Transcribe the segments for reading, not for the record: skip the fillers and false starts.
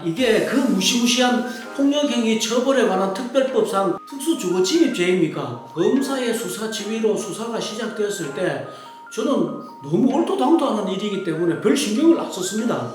이게 그 무시무시한 폭력행위 처벌에 관한 특별법상 특수주거침입죄입니까? 검사의 수사 지휘로 수사가 시작되었을 때 저는 너무 얼토당토 하는 일이기 때문에 별 신경을 안 썼습니다.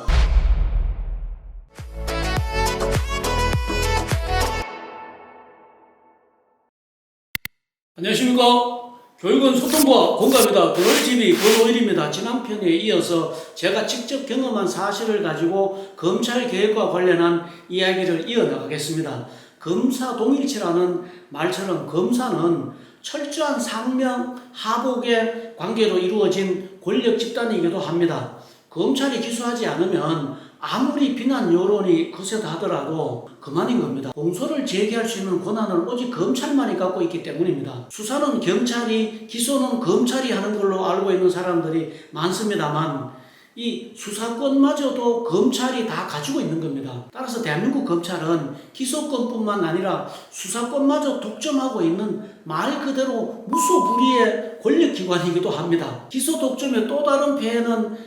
안녕하십니까? 교육은 소통부와 공감이다. 그럴집이 권오일입니다. 지난 편에 이어서 제가 직접 경험한 사실을 가지고 검찰 개혁과 관련한 이야기를 이어나가겠습니다. 검사 동일체라는 말처럼 검사는 철저한 상명 하복의 관계로 이루어진 권력 집단이기도 합니다. 검찰이 기소하지 않으면 아무리 비난 여론이 거세다 하더라도 그만인 겁니다. 공소를 제기할 수 있는 권한은 오직 검찰만이 갖고 있기 때문입니다. 수사는 경찰이, 기소는 검찰이 하는 걸로 알고 있는 사람들이 많습니다만 이 수사권마저도 검찰이 다 가지고 있는 겁니다. 따라서 대한민국 검찰은 기소권뿐만 아니라 수사권마저 독점하고 있는 말 그대로 무소불위의 권력기관이기도 합니다. 기소 독점의 또 다른 폐해는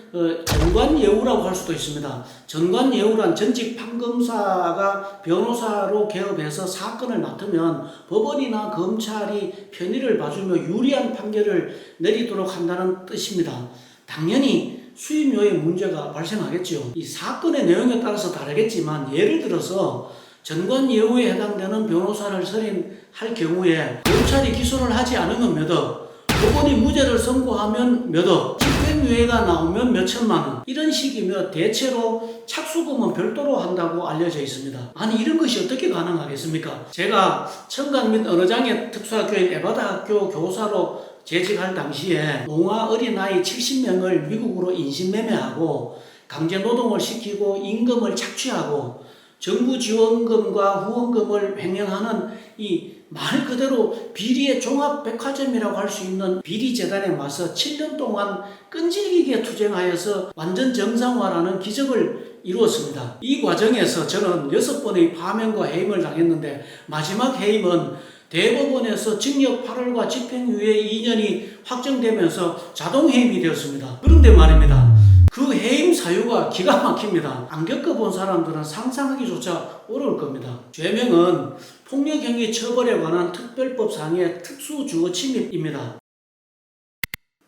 전관예우라고 할 수도 있습니다. 전관예우란 전직 판검사가 변호사로 개업해서 사건을 맡으면 법원이나 검찰이 편의를 봐주며 유리한 판결을 내리도록 한다는 뜻입니다. 당연히 수임료의 문제가 발생하겠죠. 이 사건의 내용에 따라서 다르겠지만 예를 들어서 전관예우에 해당되는 변호사를 선임할 경우에 검찰이 기소를 하지 않으면 몇 억, 법원이 무죄를 선고하면 몇 억, 집행유예가 나오면 몇 천만 원, 이런 식이며 대체로 착수금은 별도로 한다고 알려져 있습니다. 아니 이런 것이 어떻게 가능하겠습니까? 제가 청강 및 어느 장의 특수학교인 에바다 학교 교사로 재직할 당시에 농아 어린아이 70명을 미국으로 인신매매하고 강제노동을 시키고 임금을 착취하고 정부 지원금과 후원금을 횡령하는 이 말 그대로 비리의 종합백화점이라고 할 수 있는 비리재단에 맞서 7년 동안 끈질기게 투쟁하여서 완전 정상화라는 기적을 이루었습니다. 이 과정에서 저는 6번의 파면과 해임을 당했는데 마지막 해임은 대법원에서 징역 8월과 집행유예 2년이 확정되면서 자동 해임이 되었습니다. 그런데 말입니다. 그 해임 사유가 기가 막힙니다. 안 겪어본 사람들은 상상하기조차 어려울 겁니다. 죄명은 폭력행위 처벌에 관한 특별법상의 특수주거침입입니다.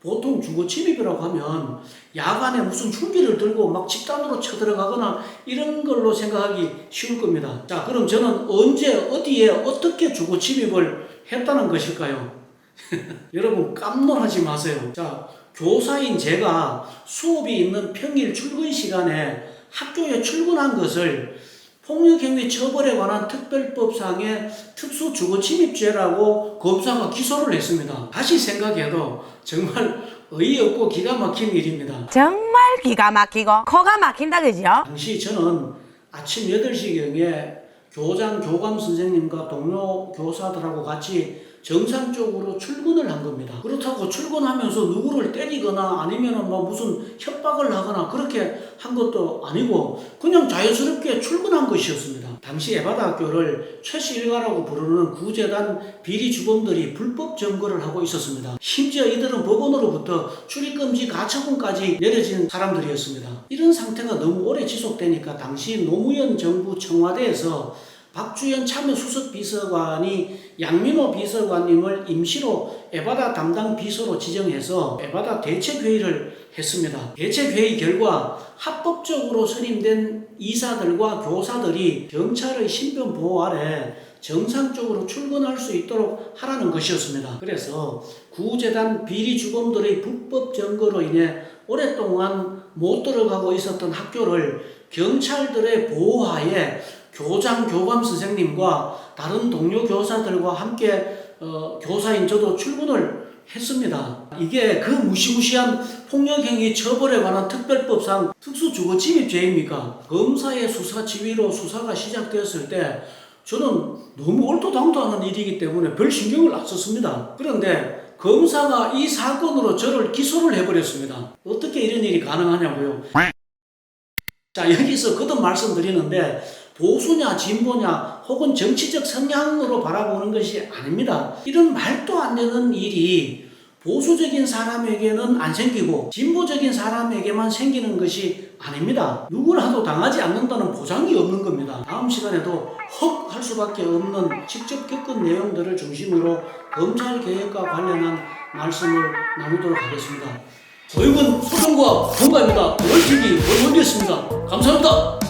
보통 주거침입이라고 하면 야간에 무슨 흉기를 들고 막 집단으로 쳐들어가거나 이런 걸로 생각하기 쉬울 겁니다. 자, 그럼 저는 언제 어디에 어떻게 주거침입을 했다는 것일까요? 여러분 깜놀하지 마세요. 자, 교사인 제가 수업이 있는 평일 출근 시간에 학교에 출근한 것을 폭력행위 처벌에 관한 특별법상의 특수주거침입죄라고 검사가 기소를 했습니다. 다시 생각해도 정말 어이없고 기가 막힌 일입니다. 정말 기가 막히고 코가 막힌다 그죠? 당시 저는 아침 8시경에 교장, 교감 선생님과 동료 교사들하고 같이 정상적으로 출근을 한 겁니다. 그렇다고 출근하면서 누구를 때리거나 아니면은 뭐 무슨 협박을 하거나 그렇게 한 것도 아니고 그냥 자연스럽게 출근한 것이었습니다. 당시 에바다 학교를 최씨 일가라고 부르는 구재단 비리 주범들이 불법 점거를 하고 있었습니다. 심지어 이들은 법원으로부터 출입금지 가처분까지 내려진 사람들이었습니다. 이런 상태가 너무 오래 지속되니까 당시 노무현 정부 청와대에서 박주현 참여수석비서관이 양민호 비서관님을 임시로 에바다 담당 비서로 지정해서 에바다 대책회의를 했습니다. 대책회의 결과 합법적으로 선임된 이사들과 교사들이 경찰의 신변 보호 아래 정상적으로 출근할 수 있도록 하라는 것이었습니다. 그래서 구재단 비리 주범들의 불법 점거로 인해 오랫동안 못 들어가고 있었던 학교를 경찰들의 보호하에 교장, 교감 선생님과 다른 동료 교사들과 함께 교사인 저도 출근을 했습니다. 이게 그 무시무시한 폭력행위 처벌에 관한 특별법상 특수주거침입죄입니까? 검사의 수사 지휘로 수사가 시작되었을 때 저는 너무 얼토당토 하는 일이기 때문에 별 신경을 안 썼습니다. 그런데 검사가 이 사건으로 저를 기소를 해버렸습니다. 어떻게 이런 일이 가능하냐고요? 자, 여기서 거듭 말씀드리는데 보수냐 진보냐 혹은 정치적 성향으로 바라보는 것이 아닙니다. 이런 말도 안 되는 일이 보수적인 사람에게는 안 생기고 진보적인 사람에게만 생기는 것이 아닙니다. 누구라도 당하지 않는다는 보장이 없는 겁니다. 다음 시간에도 헉 할 수밖에 없는 직접 겪은 내용들을 중심으로 검찰 개혁과 관련한 말씀을 나누도록 하겠습니다. 교육은 소통과 공감입니다. 월TV 원원이었습니다. 감사합니다.